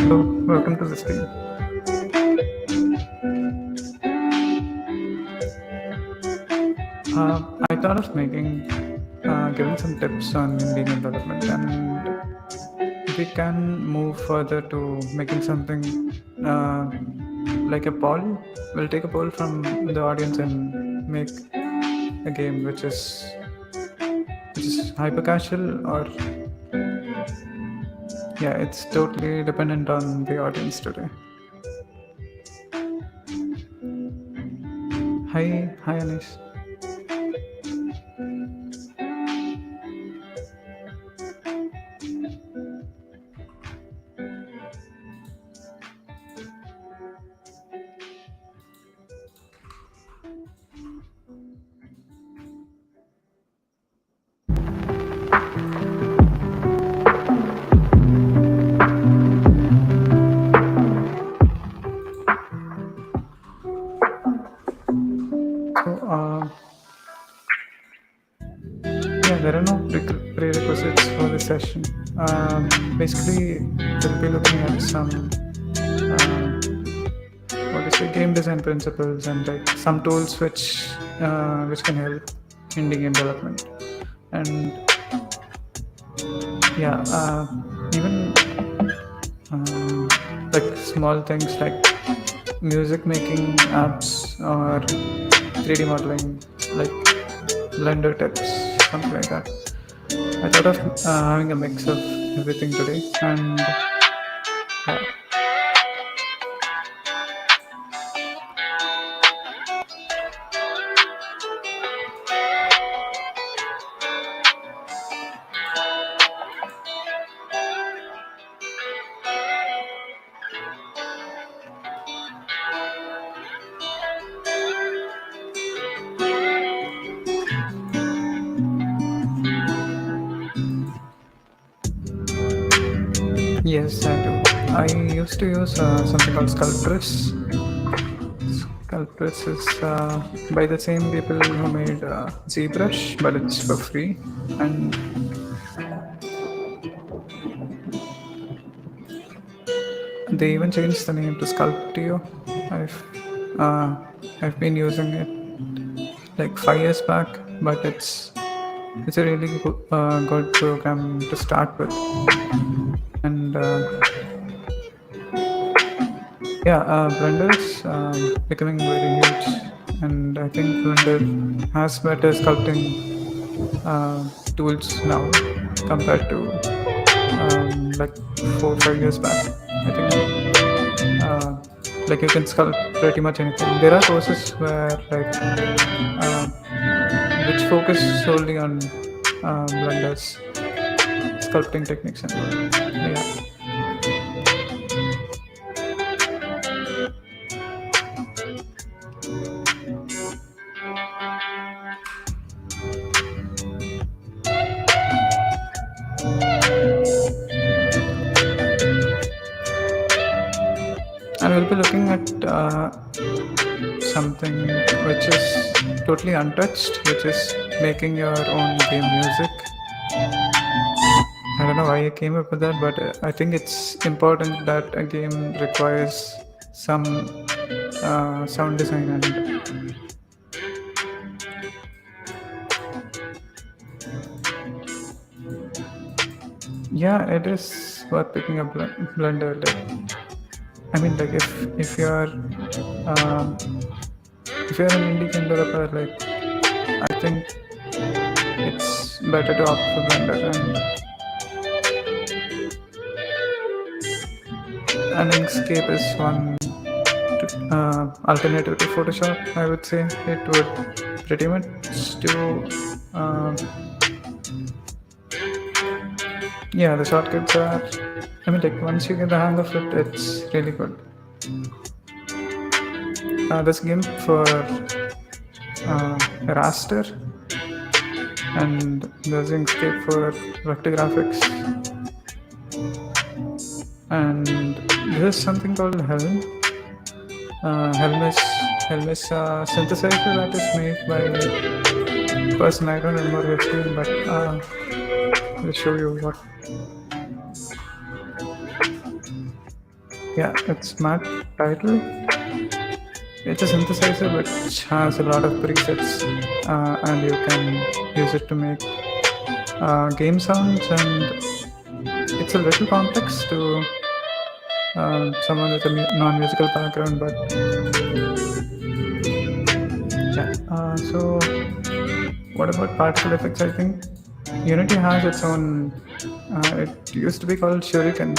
Hello, welcome to the stream. I thought of giving some tips on indie game development, and we can move further to making something uh, like a poll. We'll take a poll from the audience and make a game which is hyper casual, or yeah, it's totally dependent on the audience today. Hi, Anish. So, yeah, there are no prerequisites for this session. Basically, we'll be looking at some game design principles and like some tools which can help indie game development, and yeah, even like small things like music making apps or 3D modeling, like Blender tips, something like that. I thought of having a mix of everything today, and yeah. Yes, I do. I used to use something called Sculptress. Sculptress is by the same people who made ZBrush, but it's for free. And they even changed the name to Sculptio. Uh, I've been using it like 5 years back, but it's a really good program to start with. And Blender is becoming very huge, and I think Blender has better sculpting tools now compared to like 4 or 5 years back. I think like you can sculpt pretty much anything. There are courses where which focus solely on Blender's sculpting techniques and yeah. And we'll be looking at something which is totally untouched, which is making your own game music. I don't know why I came up with that, but I think it's important that a game requires some sound design, and yeah, it is worth picking up Blender. Like, I mean, like if you're an indie game developer, like I think it's better to opt for Blender, and Inkscape is one alternative to Photoshop. I would say it would pretty much do. Yeah, the shortcuts are. I mean, like once you get the hang of it, it's really good. This game for raster, and there's Inkscape for vector graphics, and this is something called Helm. Helm is a synthesizer that is made by a person I don't remember his name, but I'll show you what Yeah, it's Matt title. It's a synthesizer which has a lot of presets, and you can use it to make game sounds, and it's a little complex to someone with a non-musical background, but yeah. So, what about particle effects? I think Unity has its own. It used to be called Shuriken,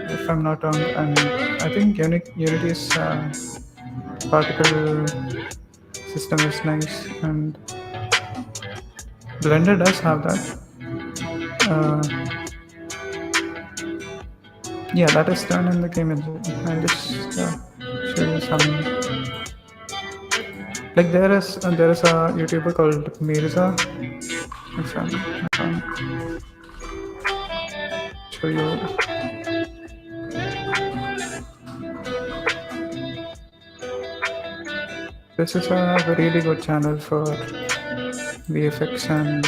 if I'm not wrong, and I think Unity's particle system is nice, and Blender does have that. Yeah, that is done in the game. I'll just show you some. Like there is a YouTuber called Mirza. If I can show you. This is a really good channel for VFX, and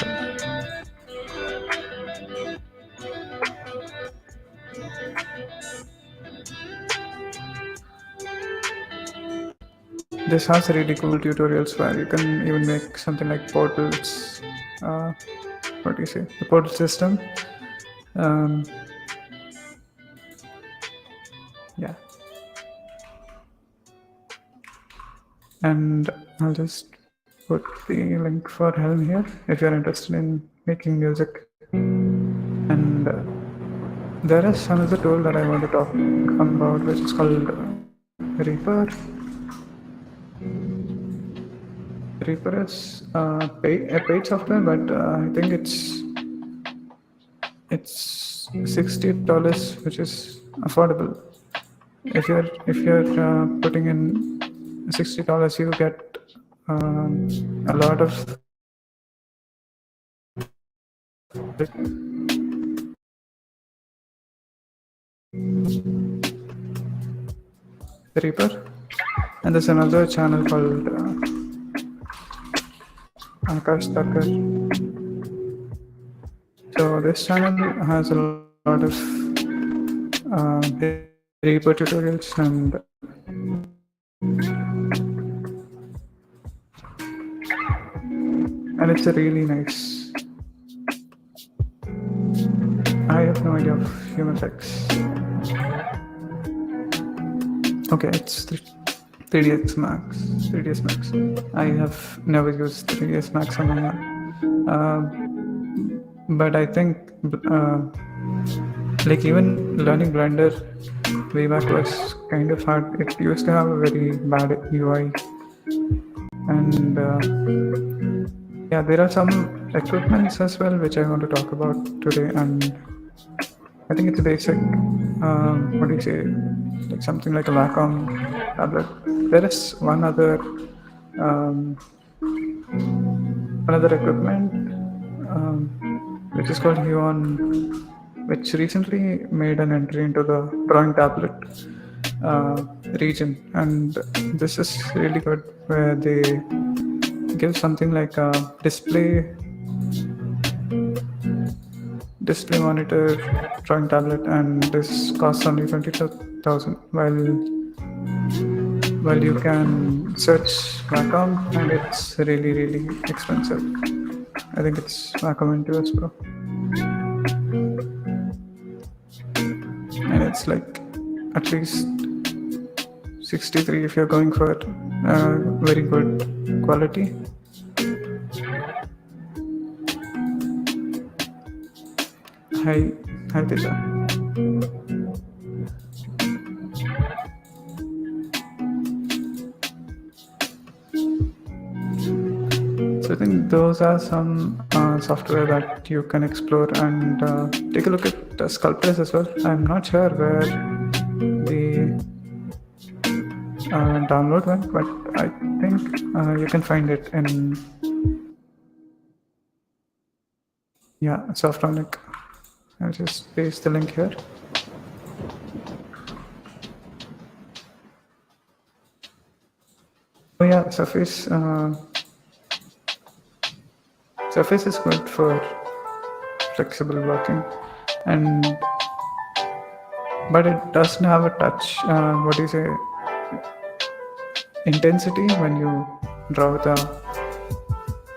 this has really cool tutorials where you can even make something like portals. Uh, what do you say? The portal system. Um, yeah, and I'll just put the link for Helm here if you're interested in making music. And there is another tool that I want to talk about, which is called Reaper. Reaper is a paid software, but I think it's $60, which is affordable. If you're putting in $60, you get a lot of Reaper, and there's another channel called Akash Thakkar. So this channel has a lot of Reaper tutorials, and it's a really nice. I have no idea of human effects. Okay, it's 3ds Max. 3ds Max. I have never used 3ds Max on my own. But I think like even learning Blender way back was kind of hard. It used to have a very bad UI, and yeah, there are some equipments as well which I want to talk about today, and I think it's a basic. What do you say? Like something like a Wacom tablet. There is one other another equipment which is called Huon, which recently made an entry into the drawing tablet region, and this is really good, where they give something like a display monitor drawing tablet, and this costs only 22,000, while you can search Wacom, and it's really expensive. I think it's Wacom Intuos Pro, and it's like at least 63 if you're going for very good quality. Hi Teja. So I think those are some software that you can explore, and take a look at Sculptors as well. I'm not sure where the download went, but I think you can find it in Softonic. I'll just paste the link here. Oh yeah, Surface. Surface is good for flexible working, and but it doesn't have a touch. What do you say? Intensity when you draw with a,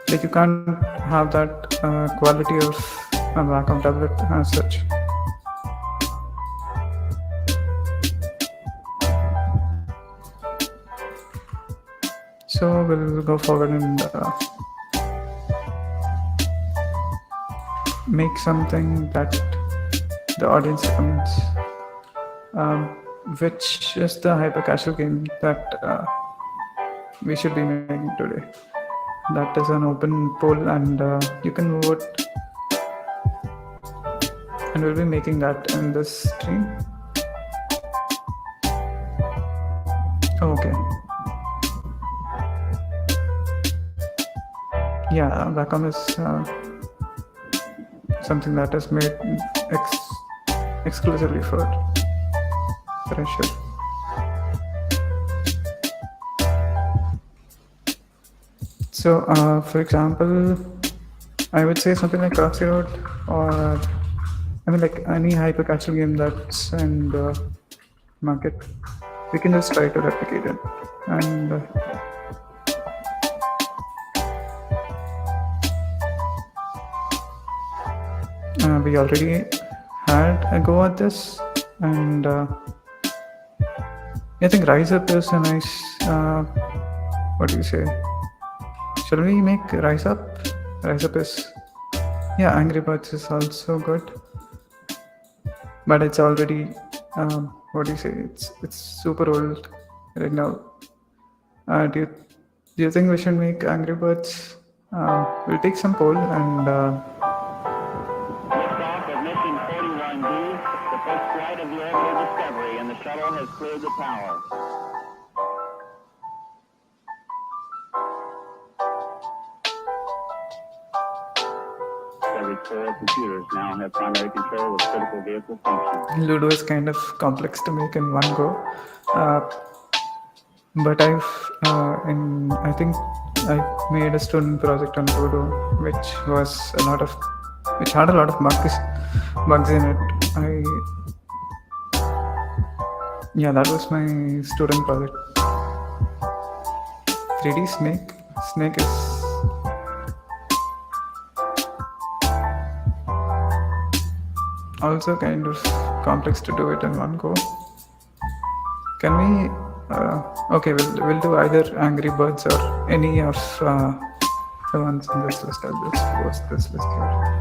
like, you can't have that quality of a Wacom tablet as such. So we'll go forward and make something that the audience recommends. Which is the hyper casual game that we should be making today? That is an open poll, and you can vote. And we'll be making that in this stream. Okay. Yeah, Wacom is something that is made exclusively for pressure. So, for example, I would say something like Crossy Road, or I mean, like any hyper casual game that's in the market. We can just try to replicate it, and we already had a go at this, and I think Rise Up is a nice. What do you say? Shall we make Rise Up? Rise Up is, yeah, Angry Birds is also good, but it's already what do you say? It's super old right now. Do you think we should make Angry Birds? We'll take some poll and. Liftoff of mission 41B, the first flight of the orbital Discovery, and the shuttle has cleared the tower. Discovery's core computers now have primary control of critical vehicle functions. Ludo is kind of complex to make in one go, but I think I made a student project on Ludo, which had a lot of bugs in it. That was my student project. 3D Snake is also kind of complex to do it in one go. Can we? Okay, we'll do either Angry Birds or any of the ones in this list. I'll just post this list here.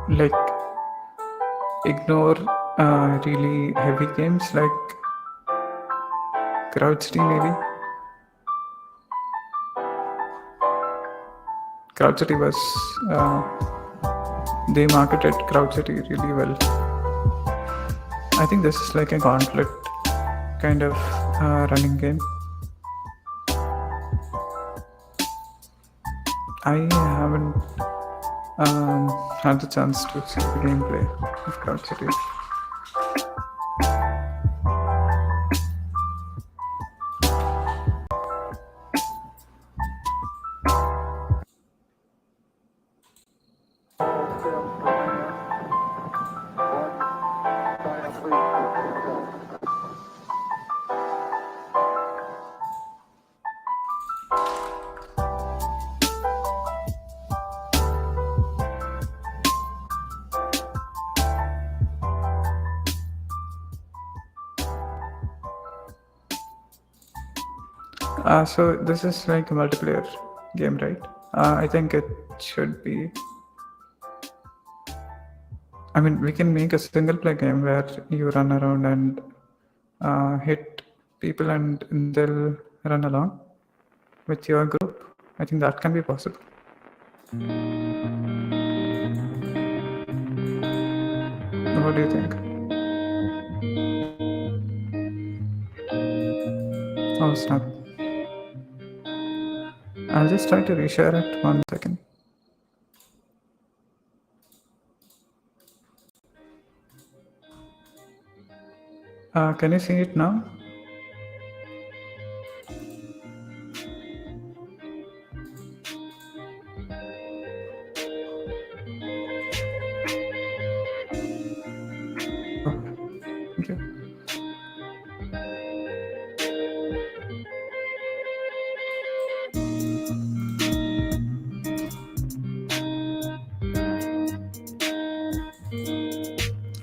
Like, ignore really heavy games like Crowd City maybe. Crowd City was they marketed Crowd City really well. I think this is like a gauntlet kind of running game. I haven't had the chance to see the gameplay of Crowd City. So this is like a multiplayer game, right? I think it should be. I mean, we can make a single player game where you run around and hit people and they'll run along with your group. I think that can be possible. What do you think? Oh, snap. I'll just try to reshare it 1 second. Can you see it now?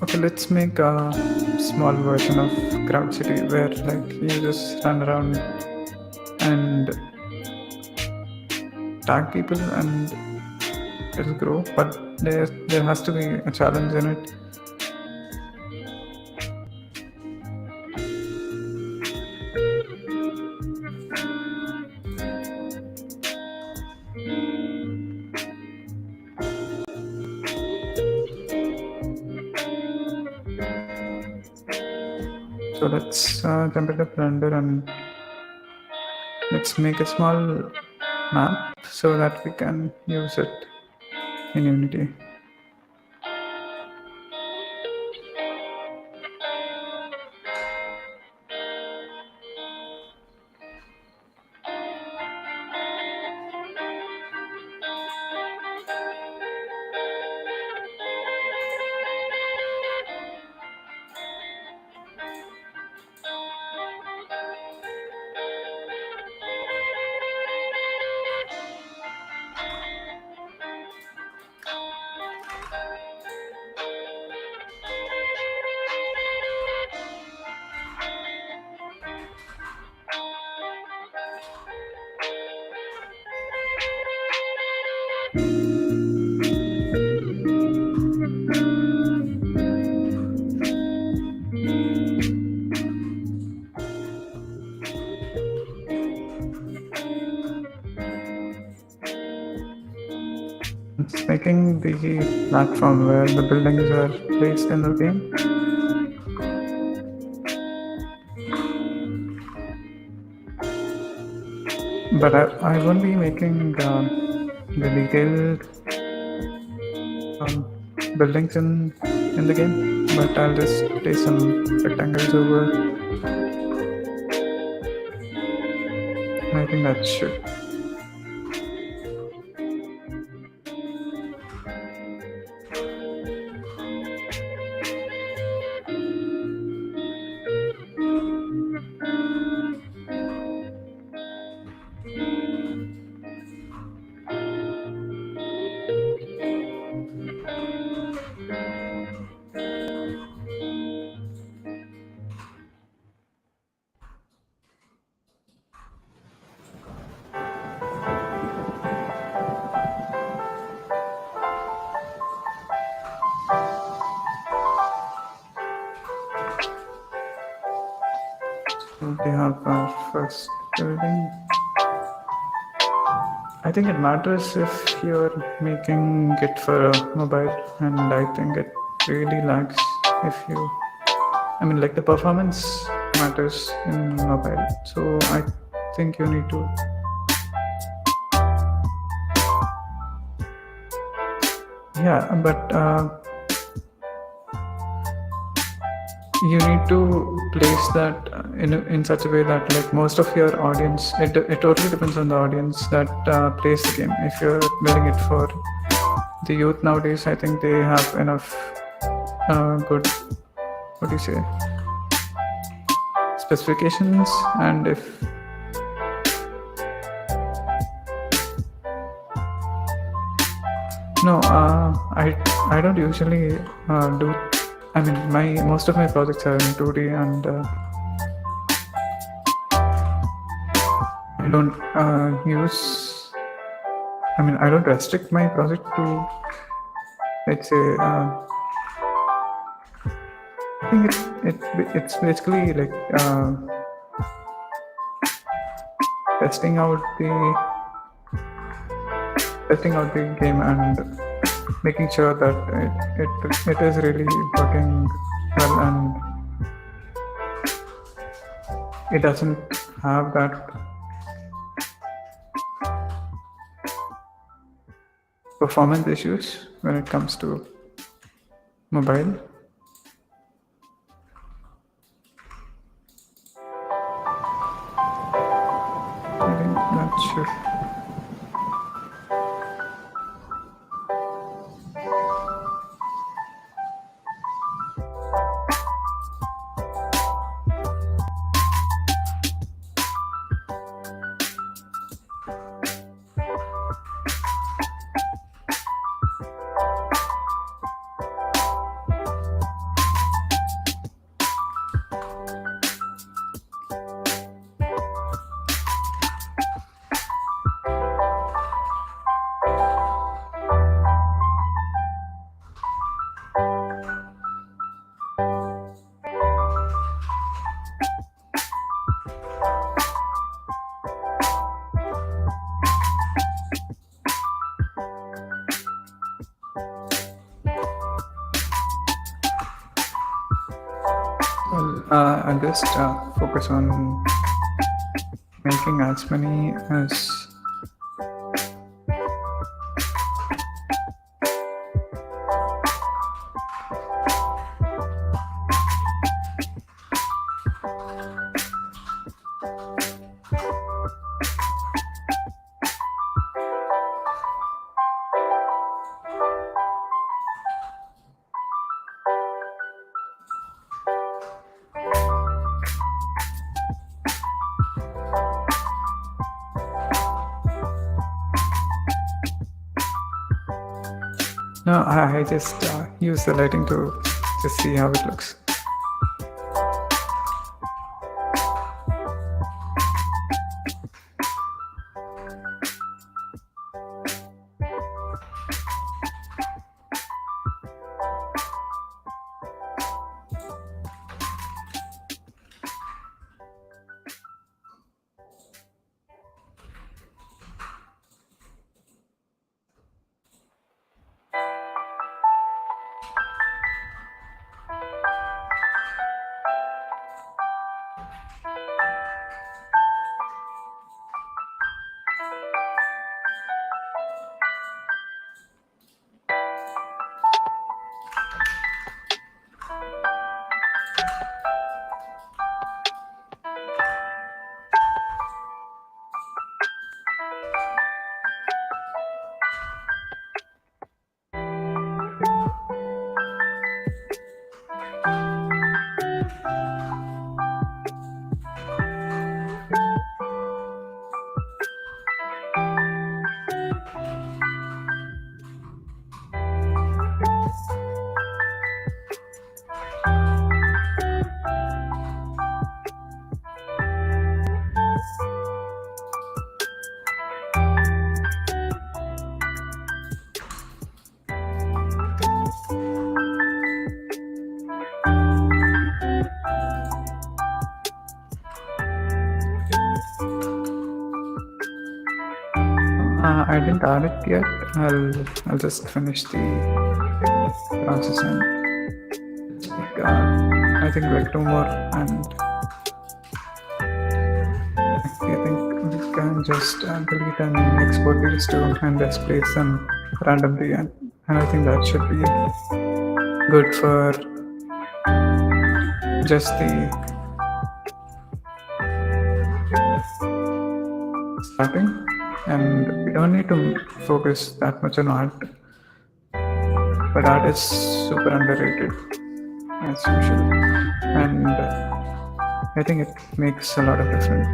Okay, let's make a small version of Crowd City where like you just run around and tag people and it'll grow. But there has to be a challenge in it. So let's jump into Blender and let's make a small map so that we can use it in Unity. It's making the platform where the buildings are placed in the game. But I won't be making the detailed buildings in the game, but I'll just place some rectangles over. I think that should. So we have our first building. I think it matters if you're making it for a mobile, and I think it really lags if you. I mean, like the performance matters in mobile, so I think you need to. Yeah, but you need to place that in such a way that like most of your audience, it totally depends on the audience that plays the game. If you're building it for the youth nowadays, I think they have enough good, what do you say, specifications. And if no, I don't usually do. I mean, most of my projects are in 2D, and I don't use. I mean, I don't restrict my project to, let's say. I think it's basically like testing out the game and making sure that it is really working well, and it doesn't have that performance issues when it comes to mobile. I think that should. I'll just focus on making as many as no, I just use the lighting to just see how it looks. I didn't add it yet. I'll just finish the process and I think like 2 more, and I think we can just delete and export these two and just place them randomly, and I think that should be good for just the starting, and we don't need to focus that much on art, but art is super underrated as usual, and I think it makes a lot of difference.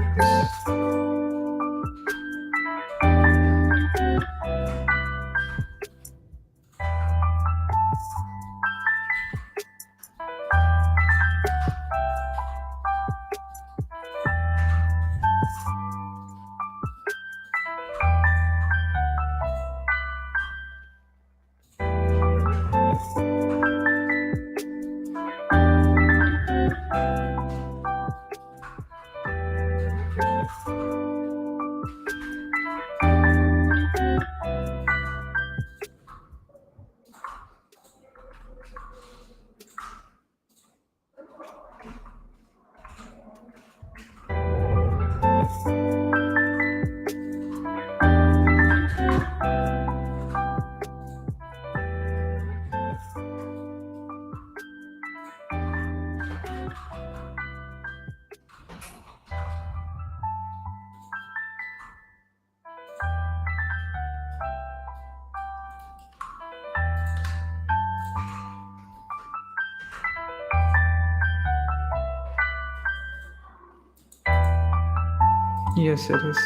Yes, it is.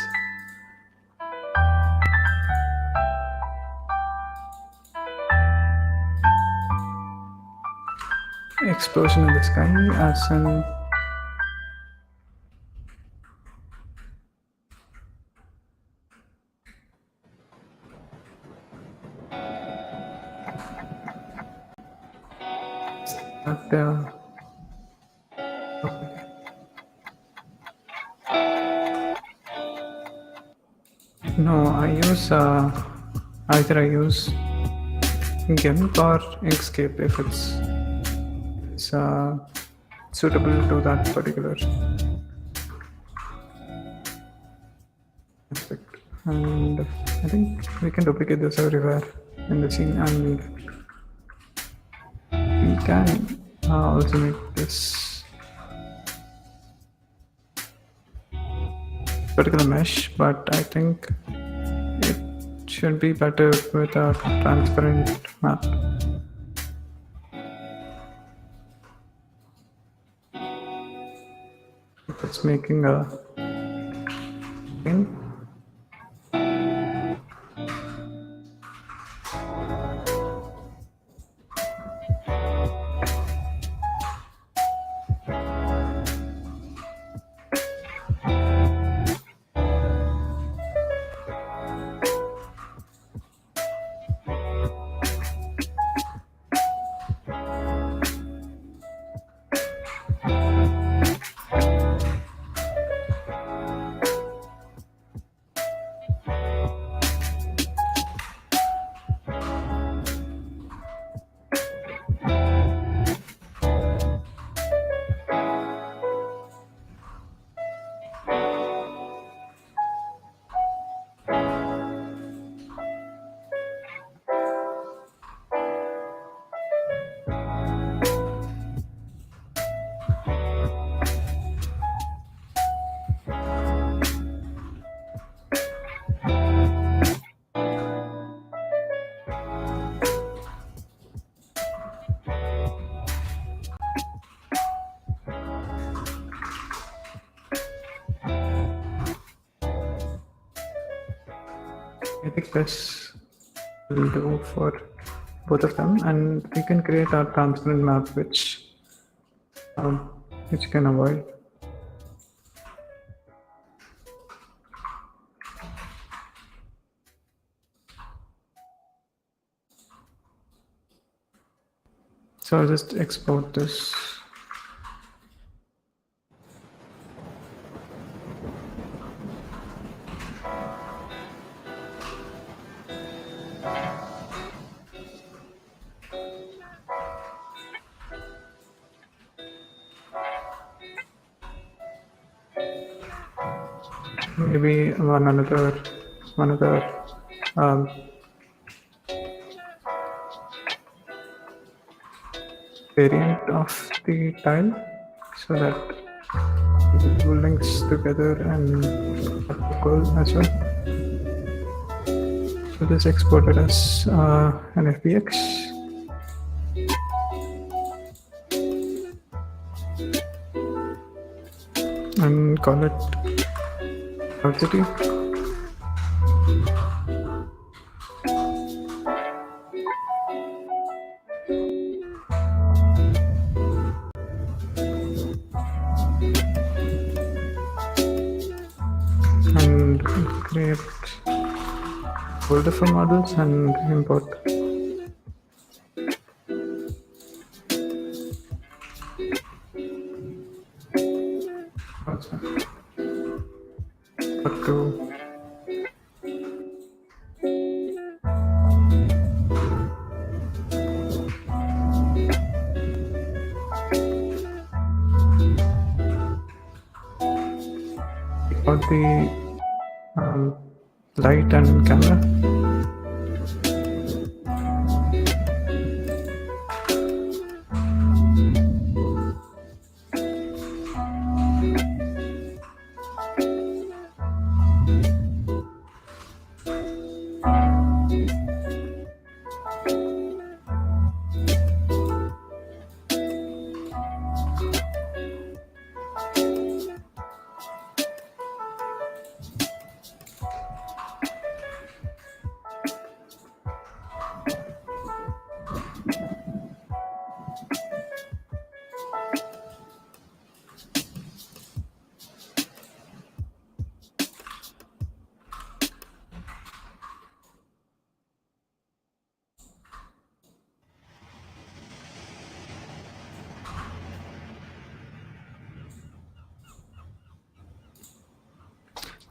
Explosion in the sky as in but, okay. No, either I use GIMP or Inkscape if it's suitable to that particular aspect. And I think we can duplicate this everywhere in the scene, and we can also make this particular mesh, but I think it should be better with a transparent map. If it's making a thing. I think this will do for both of them, and we can create a transparent map which can avoid. So I'll just export this. Maybe another variant of the tile, so that the two links together and goal as well. So this exported as an FBX. And call it City. And create folder for models and import. To about the light and camera.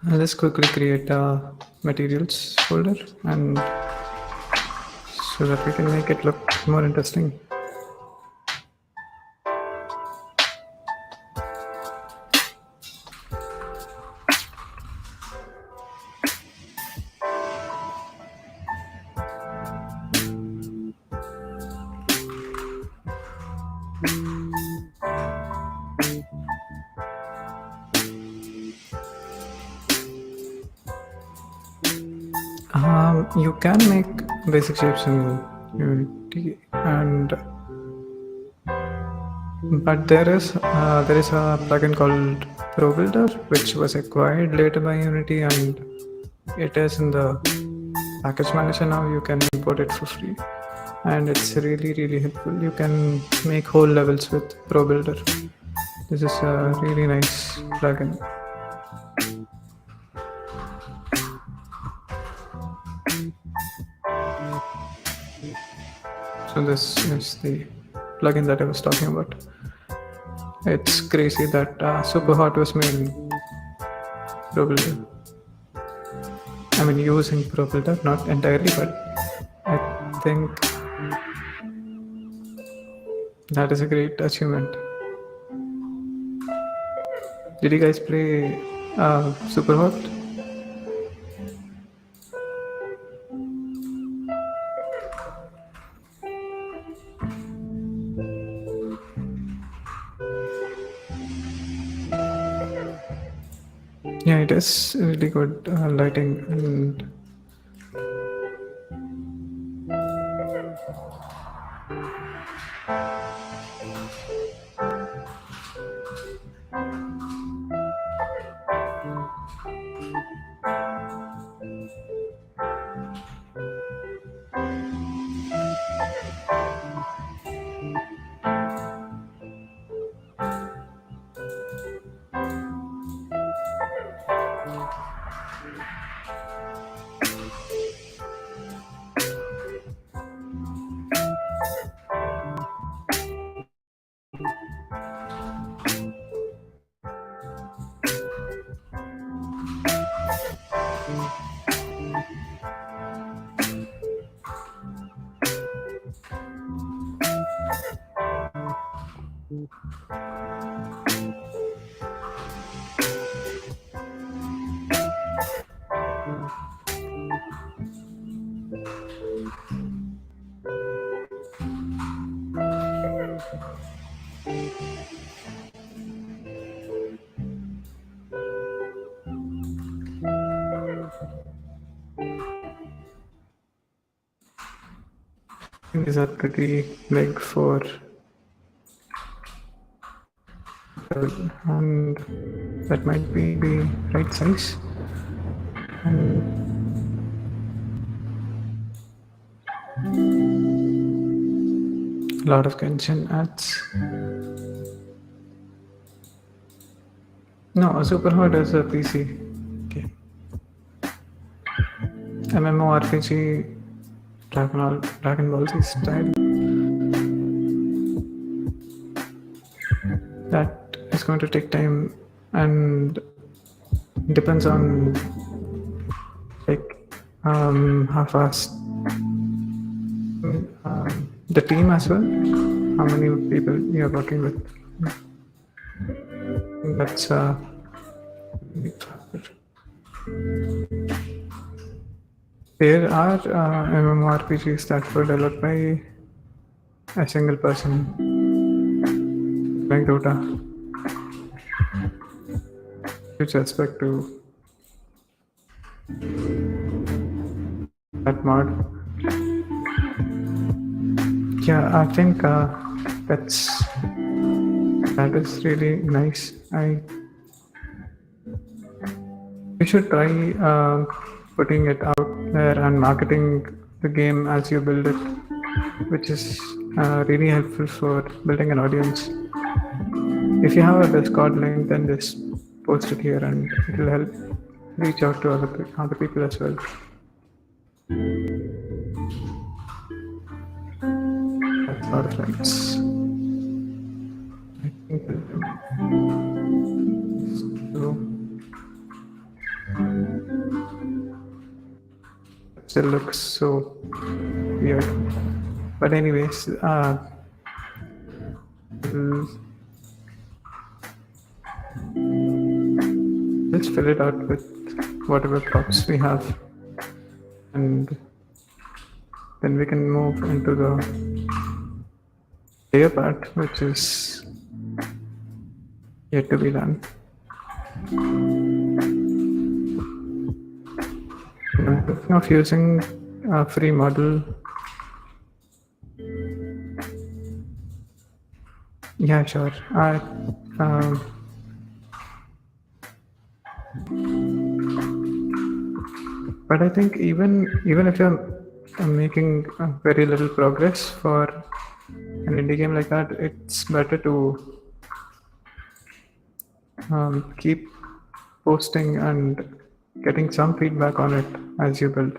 I'll just quickly create a materials folder, and so that we can make it look more interesting. You can make basic shapes in Unity, but there is a plugin called ProBuilder, which was acquired later by Unity, and it is in the package manager now. You can import it for free, and it's really helpful. You can make whole levels with ProBuilder. This is a really nice plugin. So this is the plugin that I was talking about. It's crazy that Superhot was made in ProBuilder. I mean, using ProBuilder, not entirely, but I think that is a great achievement. Did you guys play Superhot? Yeah, it is really good lighting, and these are pretty big for, and that might be the right size. And a lot of Genshin ads. No, Superhot is a PC game. MMORPG, Dragon Ball Z style. That is going to take time and depends on how fast the team as well, how many people you're working with. That's a big factor. There are MMORPGs that were developed by a single person, like Dota. With respect to that mod, yeah, I think that is really nice. We should try putting it out there and marketing the game as you build it, which is really helpful for building an audience. If you have a Discord link, then just post it here and it will help reach out to other people as well. That's a lot of lights. I think it still looks so weird. But anyways, let's fill it out with whatever props we have, and then we can move into the layer part, which is yet to be done. I'm thinking of using a free model. Yeah, sure. Um, but I think even if you're making very little progress for an indie game like that, it's better to keep posting and getting some feedback on it as you build.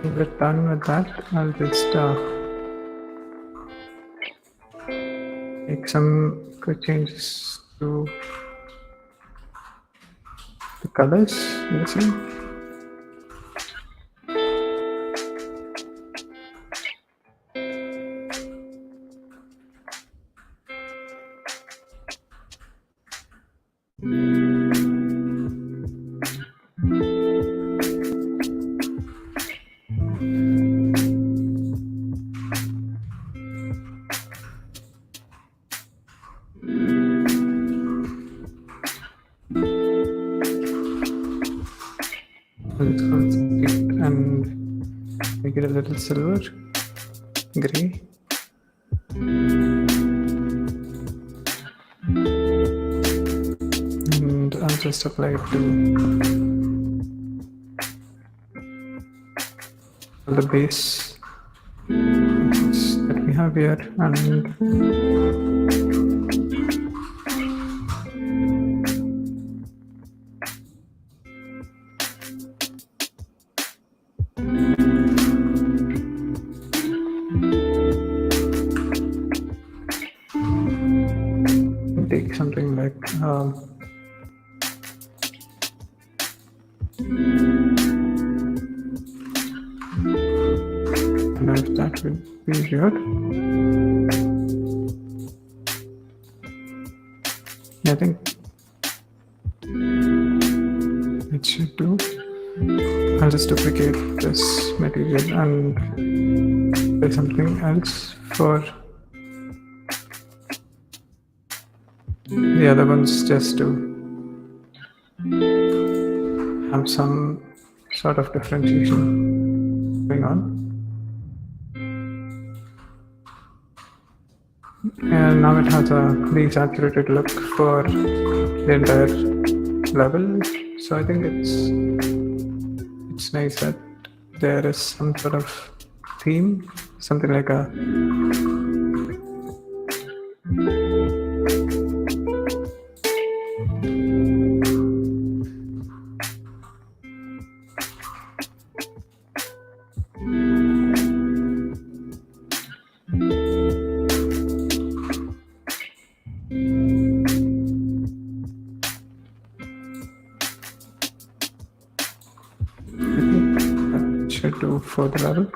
When we're done with that, I'll just make some quick changes to the colors in the scene. Let's concentrate and make it a little silver, gray. And I'll just apply it to the base that we have here, and take something like and if that would be good. I think it should do. I'll just duplicate this material and do something else for the other ones, just to have some sort of differentiation going on. And now it has a desaturated look for the entire level, so I think it's nice that there is some sort of theme, something like a should do for the level.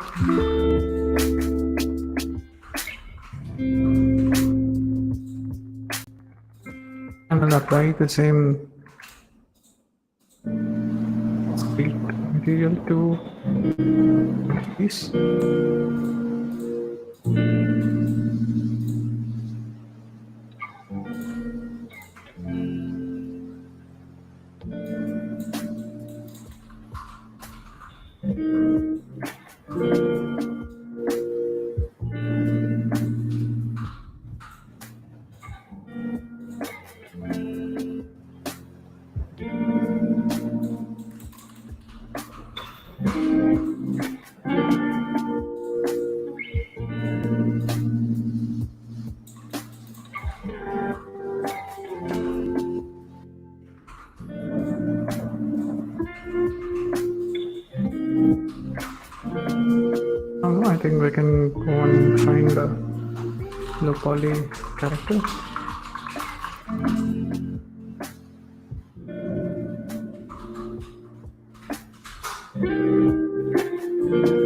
And I'll apply the same street material to these. I think we can go and find a low poly character.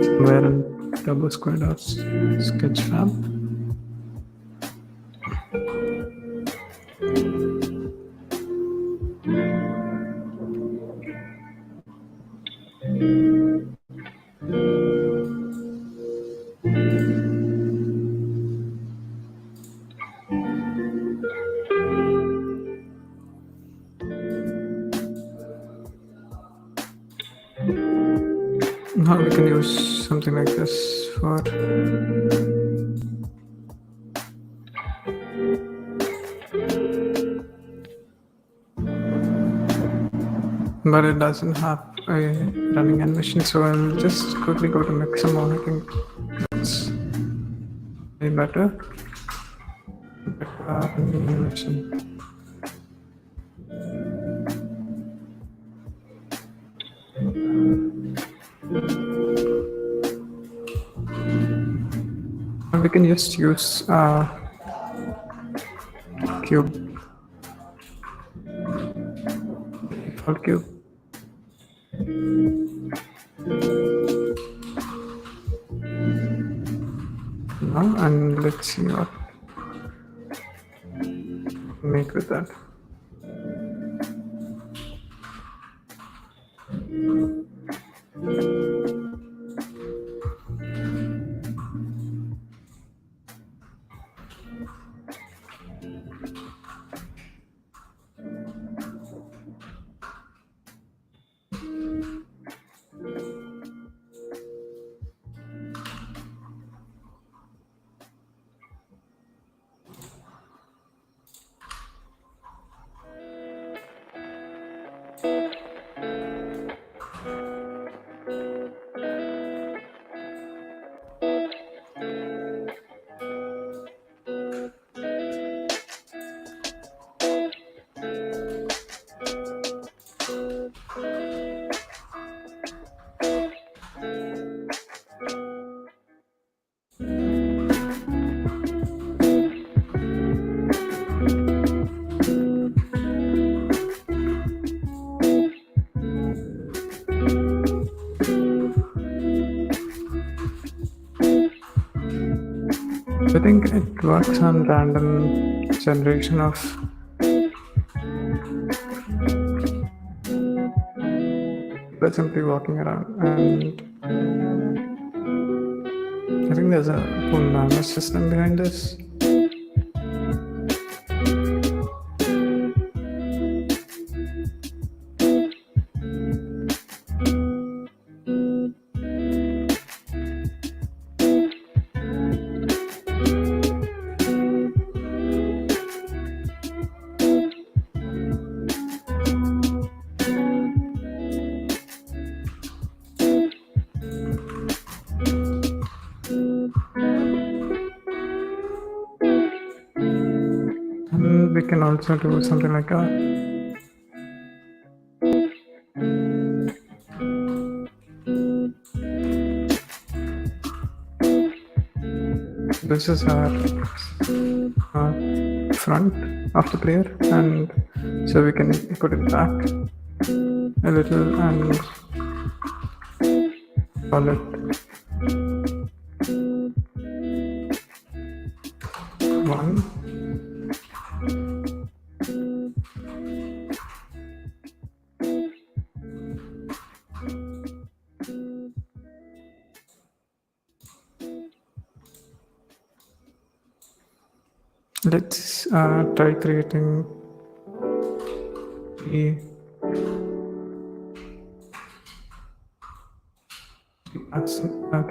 Somewhere in Turbo Square Sketchfab. Now we can use something like this for but it doesn't have a running animation, so I'll just quickly go to maximum. I think that's way better. Animation. We can just use cube, default cube. Now, and let's see what we make with that. I think it works on random generation of people simply walking around, and I think there's a full nervous system behind this. And we can also do something like that. This is our front of the player, and so we can put it back a little and call it one. Let's try creating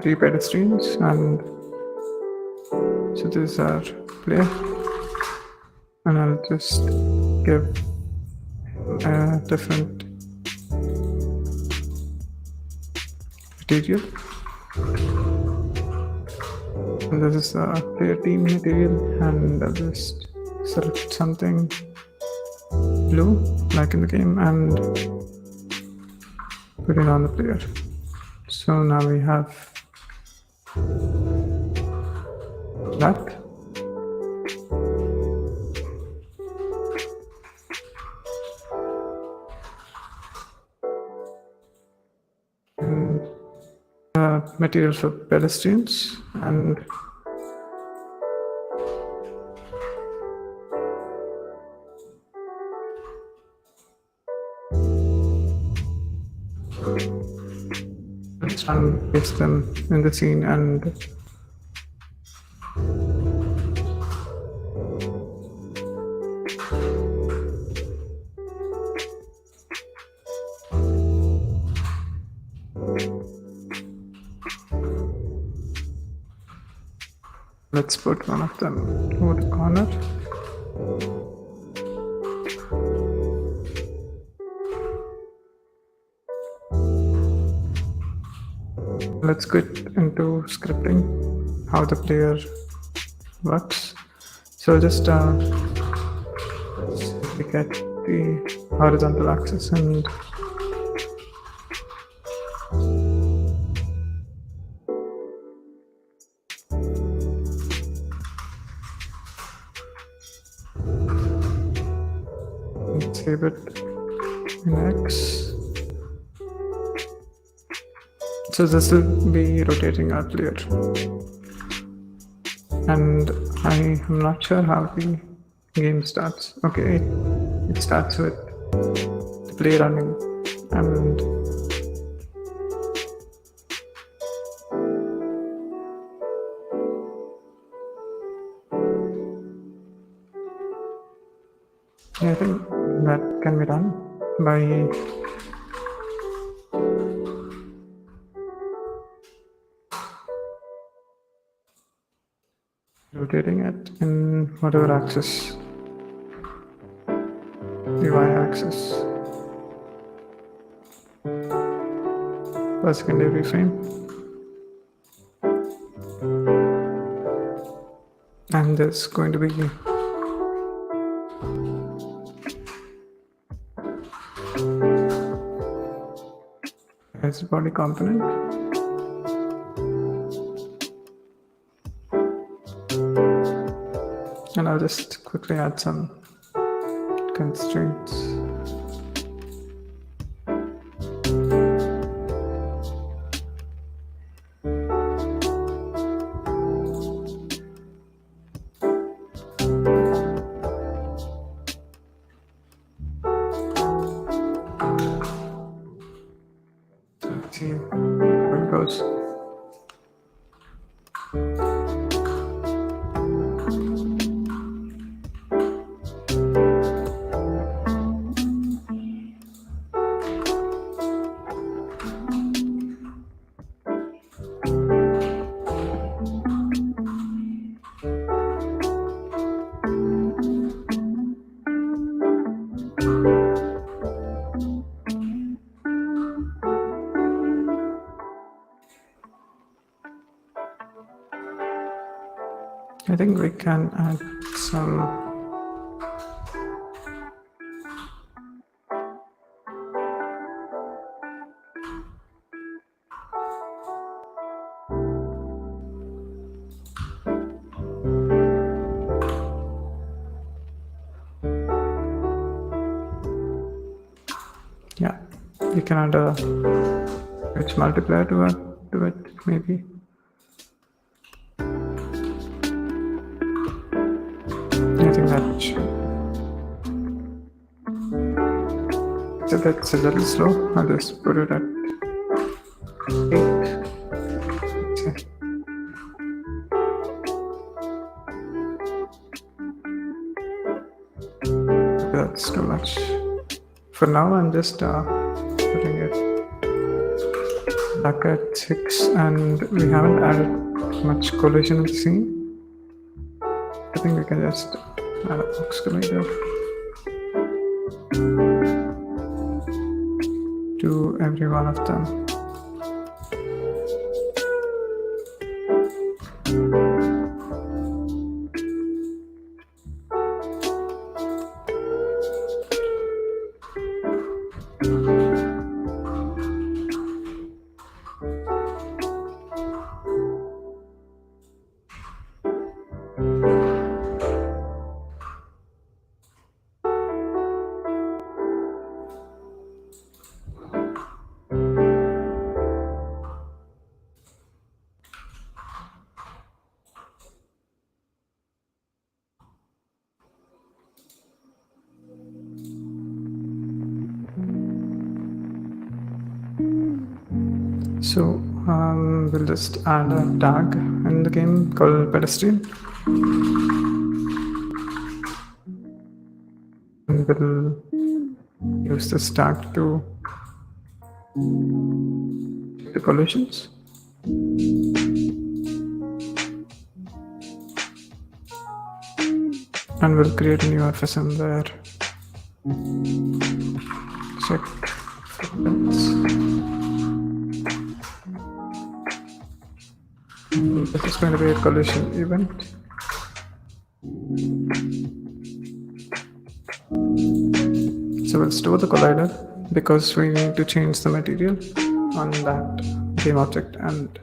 three pedestrians, and so this is our player, and I'll just give a different material. And this is a player team material, and I'll just select something blue like in the game and put it on the player. So now we have that. And material for pedestrians, and let's paste them in the scene, and Let's put one of them over the corner. Let's get into scripting, how the player works. So just look at the horizontal axis and save it in X. So this will be rotating our player. And I am not sure how the game starts. Okay, it starts with the play running and I think that can be done by rotating it in whatever axis, the y-axis, per second every frame, and there's going to be as body component. And I'll just quickly add some constraints. Let's see how it goes. I think we can add some yeah, you can add a edge multiplier to it maybe. I think that should. So that's a little slow. I'll just put it at 8. Okay. That's too much. For now, I'm just putting it back at 6, and we haven't added much collision in the scene. I think we can just add a box collider to every one of them. So we'll just add a tag in the game called pedestrian, and we'll use this tag to check the collisions. and we'll create a new FSM there. Check footprints. This is going to be a collision event. So we'll store the collider because we need to change the material on that game object, and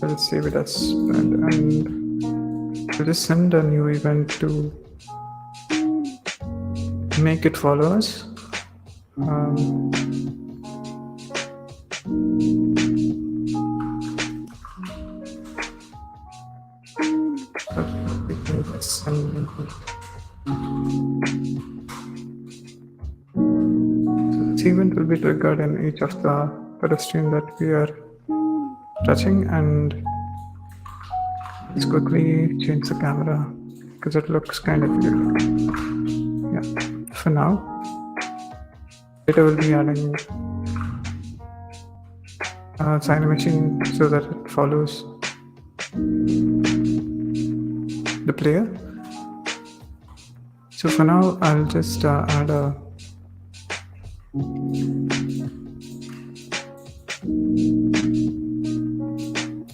we'll save it as spread, and we'll just send a new event to make it follow us. This event will be triggered in each of the pedestrian that we are touching, and let's quickly change the camera because it looks kind of weird. Yeah, for now, later we'll be adding sign machine so that it follows the player. So for now, I'll just add a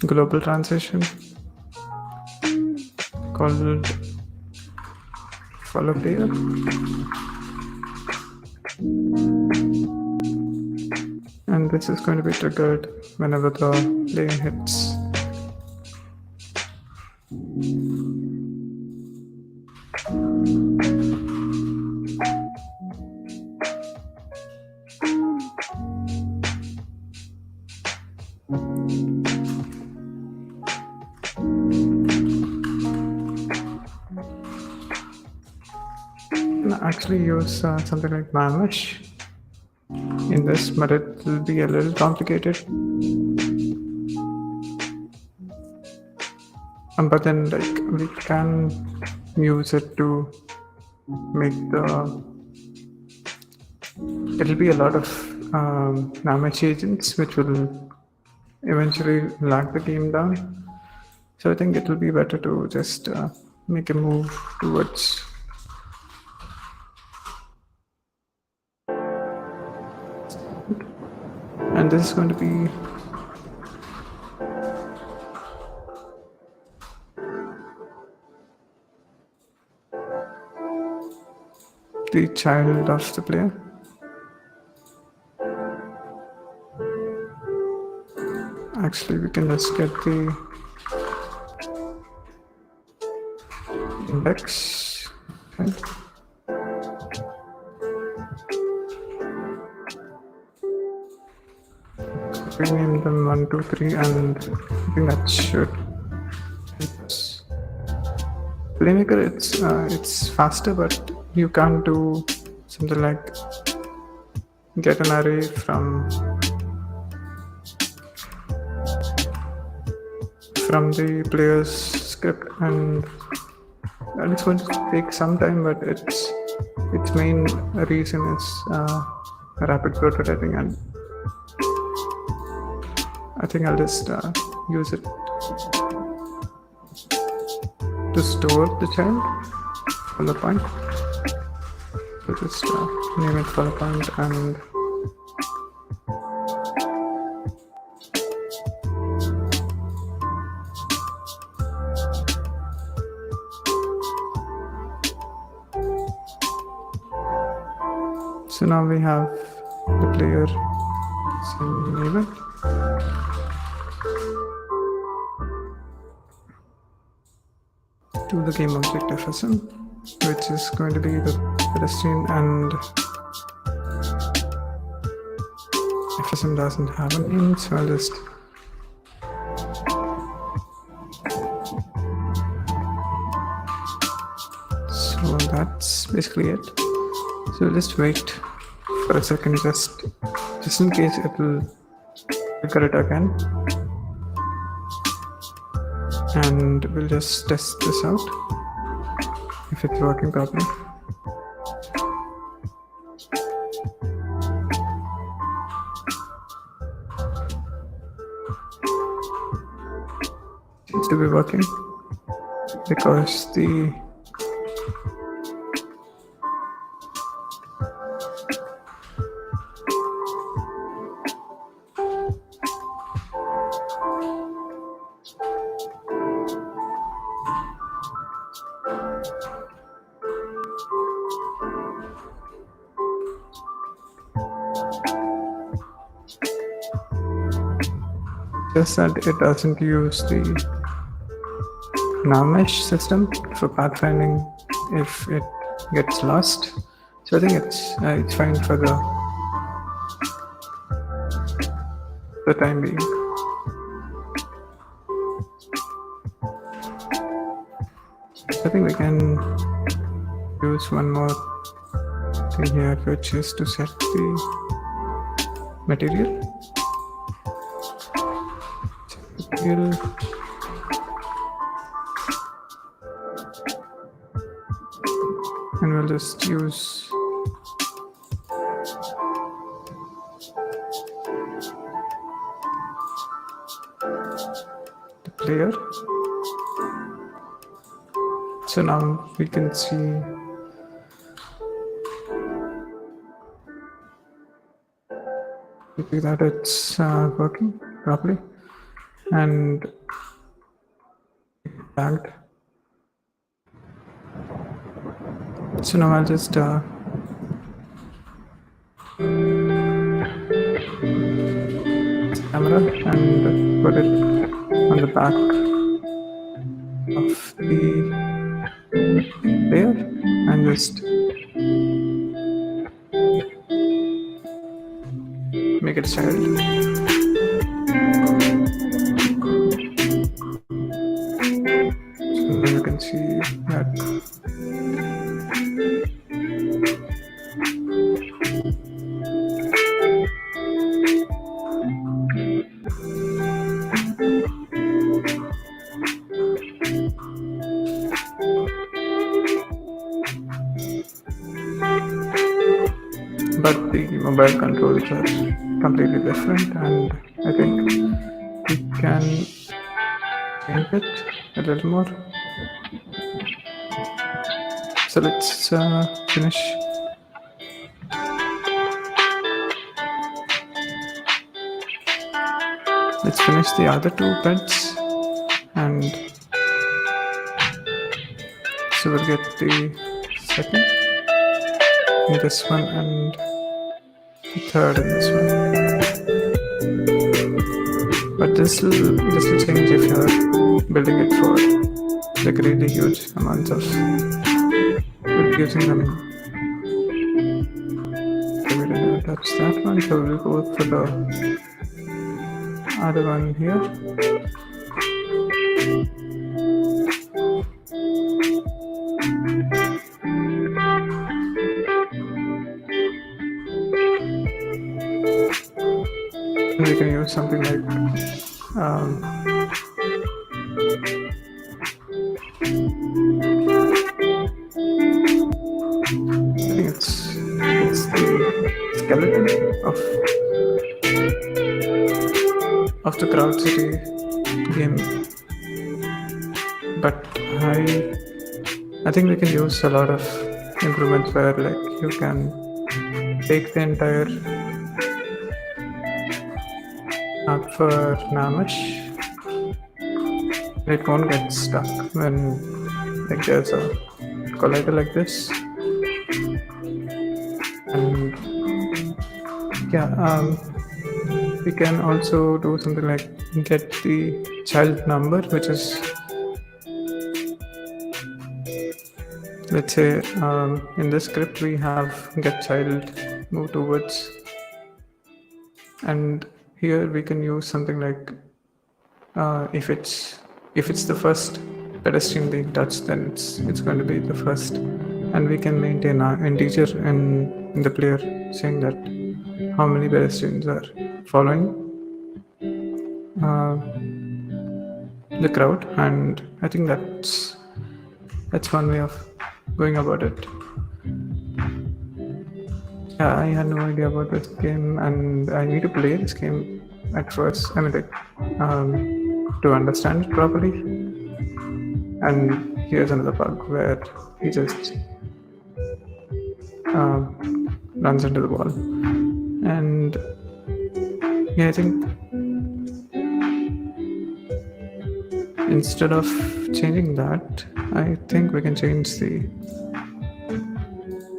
global transition called follow player. And this is going to be triggered whenever the plane hits. Actually use something like mesh in this, but it will be a little complicated. But then like we can use it to make it'll be a lot of mesh agents which will eventually lag the game down. So I think it will be better to just make a move towards and this is going to be the child of the player. Actually, we can just get the index. Okay. Rename them 1, 2, 3, and I think that should. Playmaker, it's faster, but you can't do something like get an array from the player's script, and it's going to take some time, but its main reason is rapid prototyping, and I think I'll just use it to store the child from the point. So just name it for a point, and so now we have the player name it. To the game object FSM, which is going to be the pedestrian, and FSM doesn't have a name, so I'll just so that's basically it. So just wait for a second, just in case it will trigger it again. And we'll just test this out if it's working properly. Seems to be working. because the just that it doesn't use the mesh system for pathfinding if it gets lost. So I think it's fine for the time being. I think we can use one more thing here, which is to set the material. And we'll just use the player. So now we can see that it's working properly and tagged. So now I'll just camera and put it on the back of the player and just make it child. So you can see that but the mobile controls are completely different, and I think we can change it a little more. So let's finish. Let's finish the other two beds, and so we'll get the second in this one and the third in this one. But this will change if you're building it for like really huge amounts of using them. So we didn't touch that one, so we'll go for the other one here. And we can use something like I think it's the skeleton of the Crowd City game, but I think we can use a lot of improvements where like you can take the entire app for Namish. It won't get stuck when like there's a collider like this. And yeah, we can also do something like get the child number, which is, let's say in this script we have get child move towards, and here we can use something like if it's the first pedestrian being touched, then it's going to be the first, and we can maintain an integer in the player saying that how many pedestrians are following the crowd, and I think that's one way of going about it. Yeah, I had no idea about this game, and I need to play this game at first. I mean, like, to understand it properly. And here's another bug where he just runs into the wall. And yeah, I think instead of changing that, I think we can change the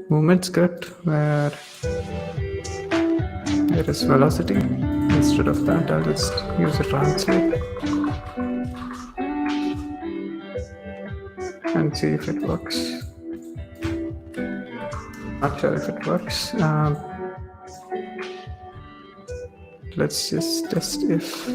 movement script where there is velocity. Instead of that, I'll just use a translate and see if it works. Not sure if it works. Let's just test if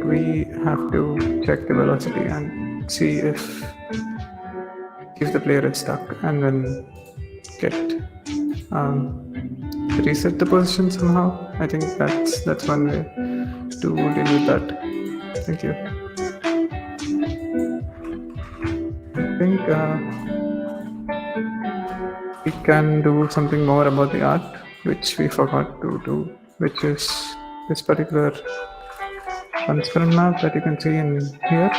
we have to check the velocity and see if the player is stuck, and then get reset the position somehow. I think that's one way to deal with that. Thank you. I think we can do something more about the art, which we forgot to do, which is this particular transparent map that you can see in here.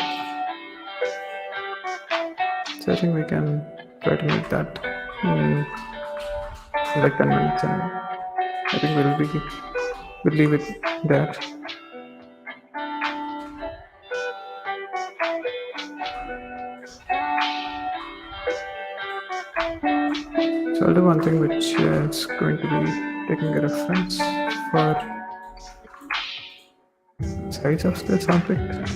So I think we can try to make that in like 10 minutes, and I think we'll leave it there. So I'll do one thing, which is going to be taking a reference for size of this object.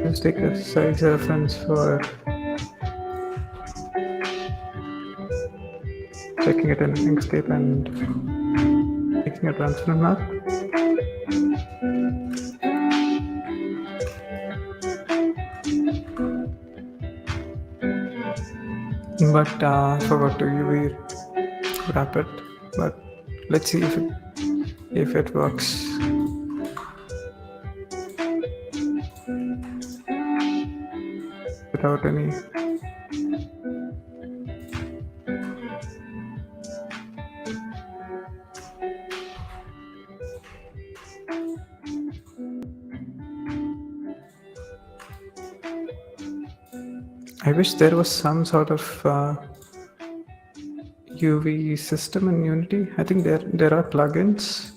Let's take a size reference for checking it in Inkscape and making a transparent map. But I forgot to UV wrap it. But let's see if it works. Without any I wish there was some sort of UV system in Unity. I think there are plugins.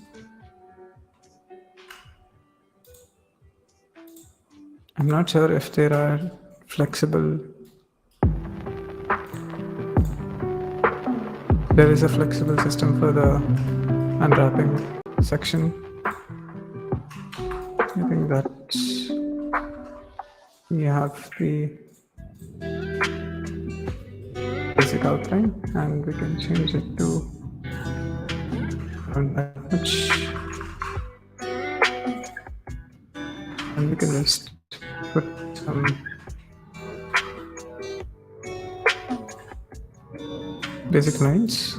I'm not sure if there are flexible. There is a flexible system for the unwrapping section. I think that's, you have the basic outline, and we can change it to around that much, and we can just put some basic lines.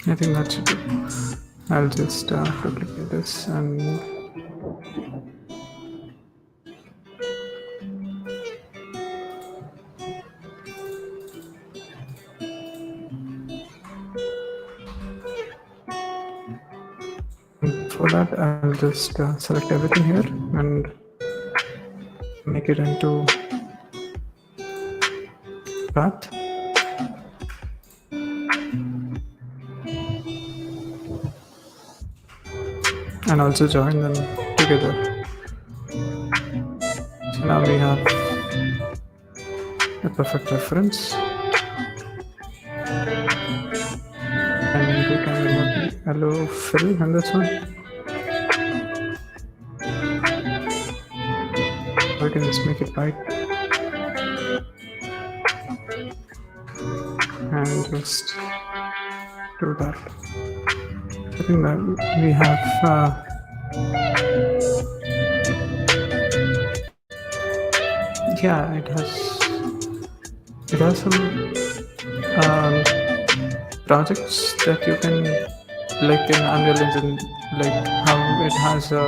I think that should do. I'll just duplicate this and for that I'll just select everything here and make it into path. and also join them together. So now we have a perfect reference, and we can remove the yellow fill in this one. We can just make it white and just do that. I think that we have yeah, it has some um, projects that you can, like in Unreal Engine, like how it has a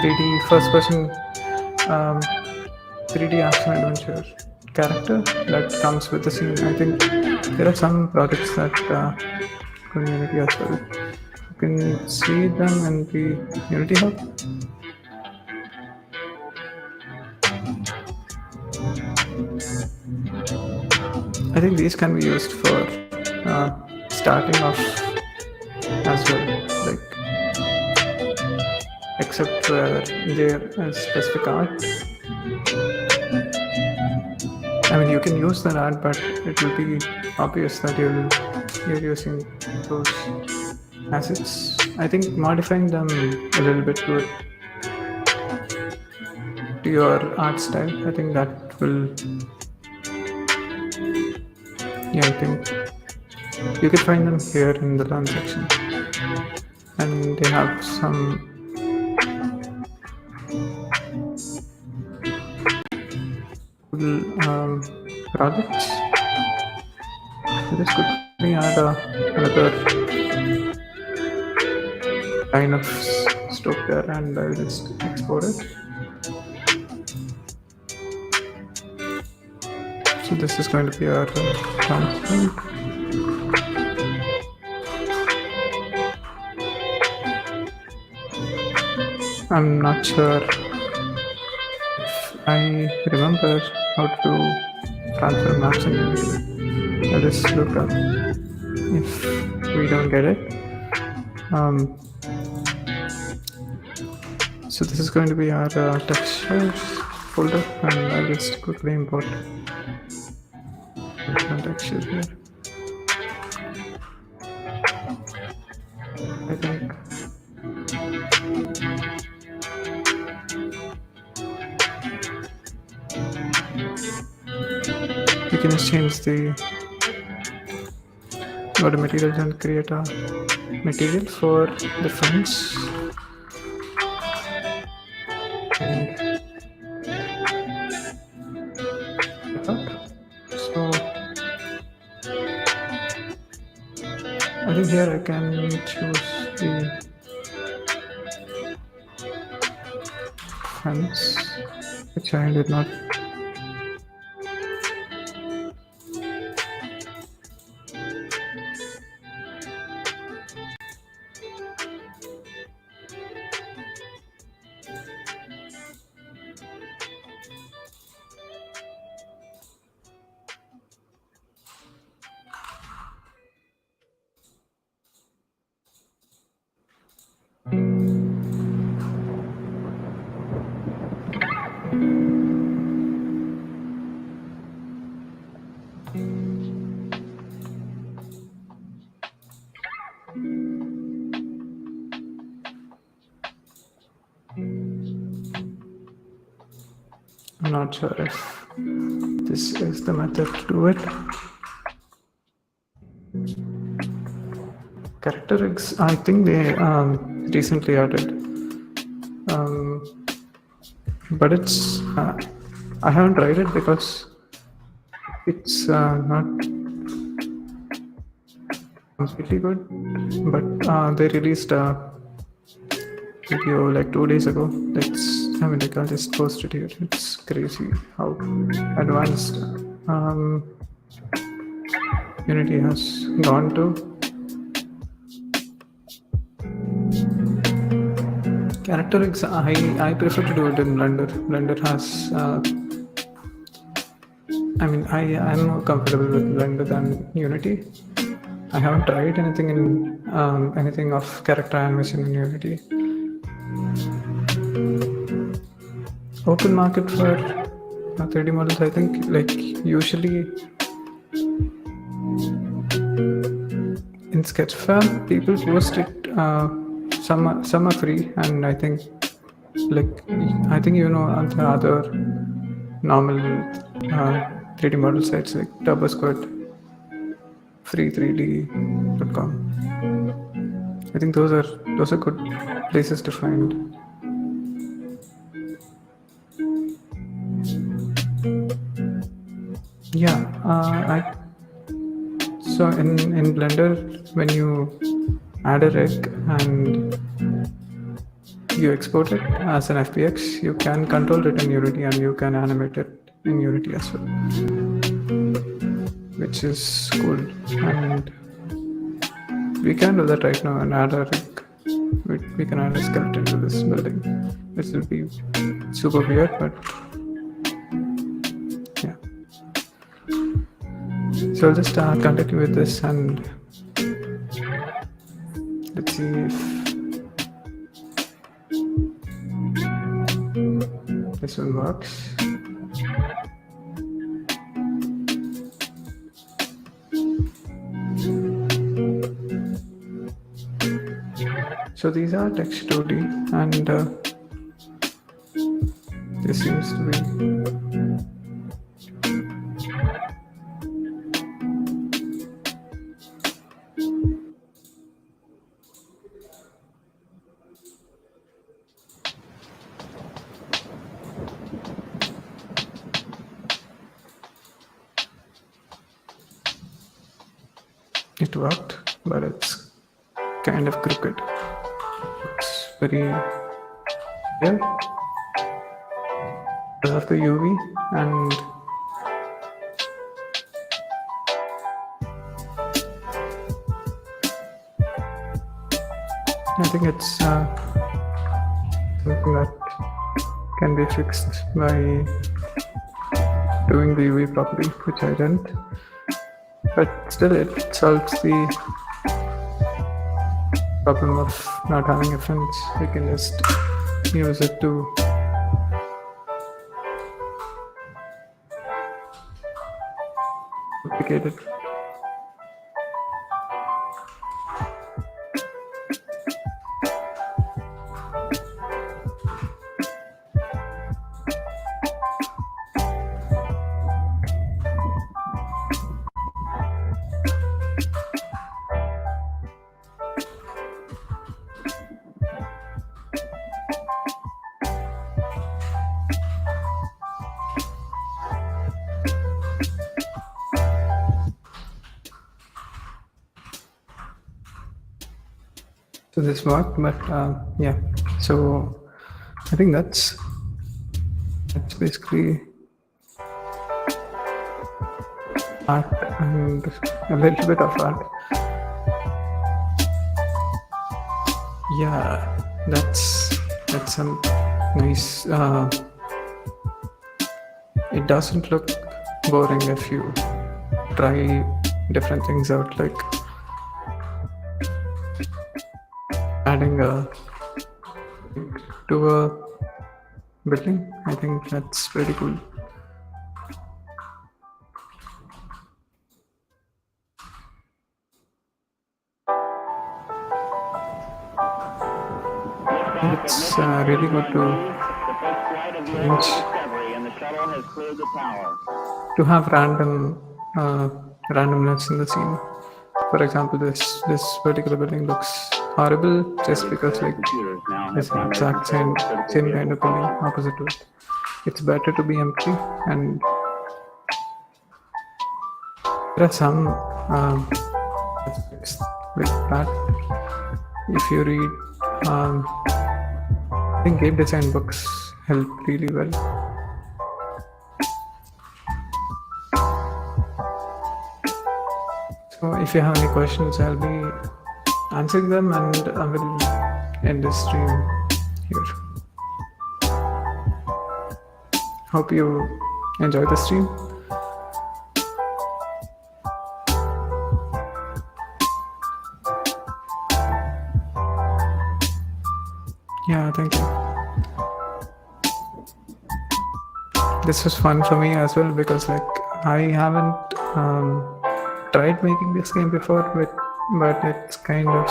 3D first person um, 3D action adventure character that comes with the scene. I think there are some projects that go in Unity as well. You can see them in the Unity Hub. I think these can be used for starting off as well, like except where there is specific art. I mean, you can use that art, but it will be obvious that you're using those assets. I think modifying them a little bit to your art style, I think that will, yeah, I think you can find them here in the learn section, and they have some projects. So just quickly add another line of stroke there, and I'll just export it. So this is going to be our transparent. I'm not sure if I remember how to transfer maps in Unity. I'll just look up if we don't get it. So this is going to be our textures folder, and I'll just quickly import the texture here. I think we can just change the go to materials and create a material for the fence. So I think here I can choose the fence, which I did not. I'm not sure if this is the method to do it. Character rigs, I think they recently added, but it's I haven't tried it because it's not completely good. But they released a video like 2 days ago. I'll just post it here. It's crazy how advanced Unity has gone to. Character rigs, I prefer to do it in Blender. Blender has, I am more comfortable with Blender than Unity. I haven't tried anything of character animation in Unity. open market for 3D models. I think like usually in Sketchfab people post it. Some are free, and I think on the other normal 3D model sites like TurboSquid, free3d.com. I think those are good places to find. Yeah, so in Blender, when you add a rig and you export it as an FBX, you can control it in Unity and you can animate it in Unity as well, which is cool. And we can do that right now and add a rig. We can add a skeleton to this building, which will be super weird, but yeah. So I'll just continue with this and let's see if this one works. So these are text 2D, and this seems to be it worked, but it's kind of crooked. It's very weird because of the UV, and I think it's something that can be fixed by doing the UV properly, which I didn't. But still, it solves the problem of not having a fence. We can just use it to duplicate it. So this worked, but yeah. So I think that's basically art and a little bit of art. Yeah, that's some nice. It doesn't look boring if you try different things out, like adding to a building. I think that's pretty cool. It's really good to have randomness in the scene. For example, this particular building looks horrible just because like it's the exact same kind of building opposite to it. It's better to be empty, and there are some aspects like that. If you read, I think game design books help really well. So if you have any questions, I'll be answering them, and I will end this stream here. Hope you enjoy the stream. Yeah, thank you. this was fun for me as well because like I haven't tried making this game before, but it's kind of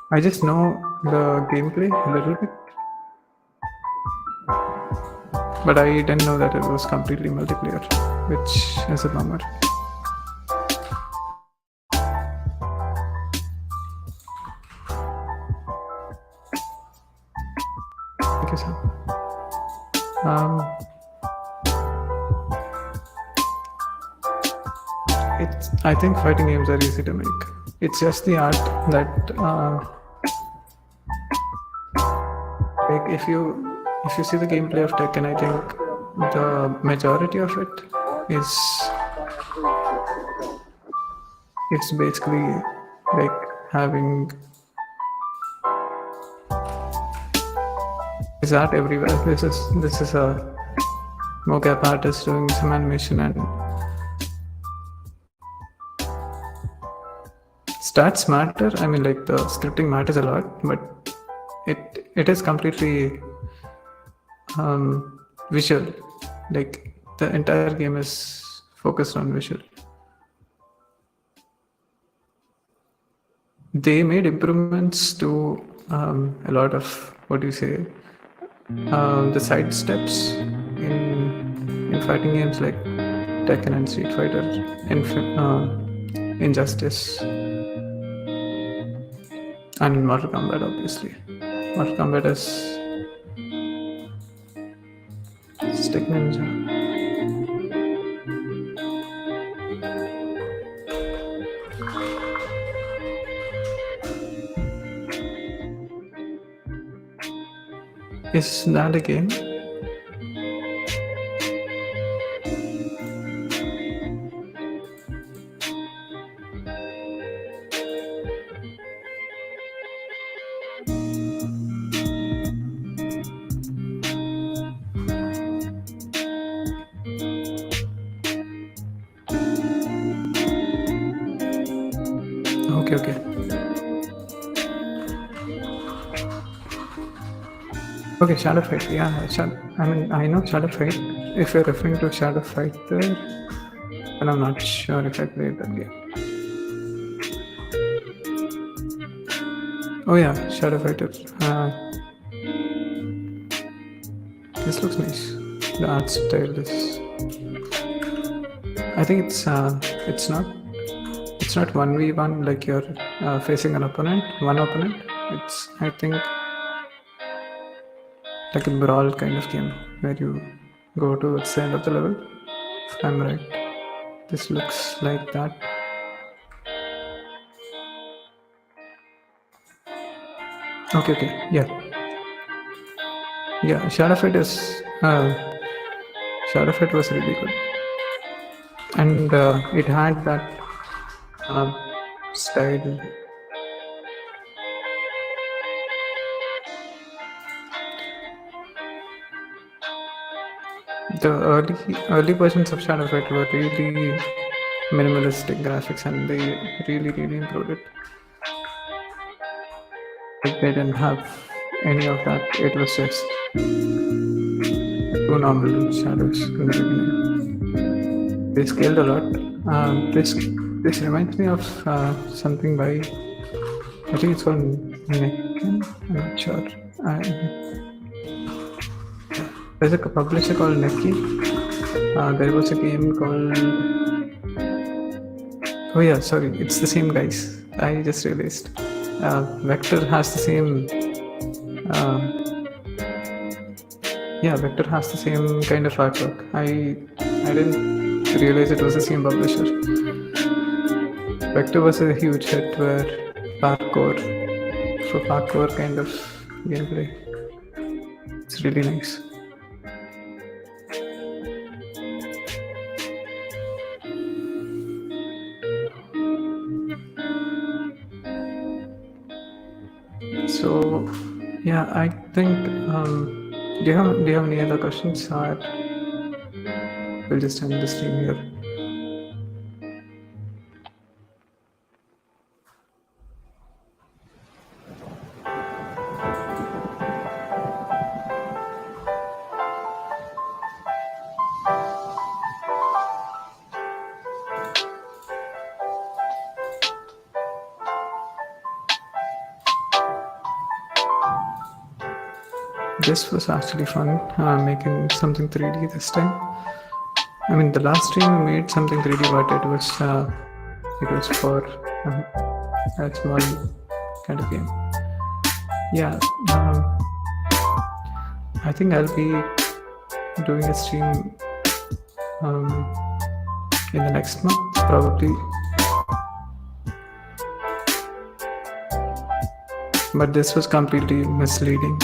I just know the gameplay a little bit, but I didn't know that it was completely multiplayer, which is a bummer. Thank you, sir. I think fighting games are easy to make. It's just the art that, like, if you see the gameplay of Tekken, I think the majority of it is it's basically like having is art everywhere. This is a mocap artist doing some animation, and stats matter. I mean, like the scripting matters a lot, but it is completely visual. Like the entire game is focused on visual. They made improvements to a lot of what do you say the side steps in fighting games like Tekken and Street Fighter, Injustice, and Mortal Kombat. Obviously, Mortal Kombat is Stick Ninja. Is that a game? Okay. Okay, Shadow Fight. Yeah, I mean, I know Shadow Fight. If you're referring to Shadow Fighter, then I'm not sure if I played that game. Oh yeah, Shadow Fighter. This looks nice. The art style is. I think it's not 1v1 like you're facing one opponent. It's I think like a brawl kind of game where you go towards the end of the level. If I'm right. This looks like that. Okay. Yeah. Shadow Fight was really good, and it had that style. The early versions of Shadow Fight were really minimalistic graphics, and they really improved it. Like they didn't have any of that. It was just two normal shadows in the beginning. They scaled a lot. This reminds me of something by I think it's called Necken. I'm not sure. There's a publisher called Neki. There was a game called. Oh yeah, sorry, it's the same guys. I just realized. Vector has the same. Vector has the same kind of artwork. I didn't realize it was the same publisher. Vector was a huge hit for parkour kind of gameplay. It's really nice. So yeah, I think do you have any other questions, or we'll just end the stream here? this was actually fun, making something 3D this time. I mean, the last stream we made something 3D, but it was for a small kind of game. Yeah, I think I'll be doing a stream in the next month, probably. But this was completely misleading.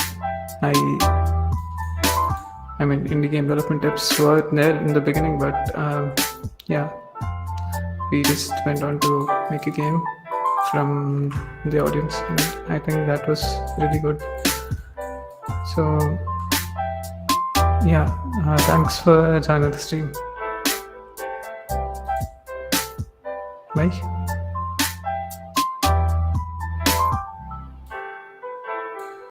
I mean, indie game development tips were there in the beginning, but yeah, we just went on to make a game from the audience, and I think that was really good. So yeah, thanks for joining the stream. Bye.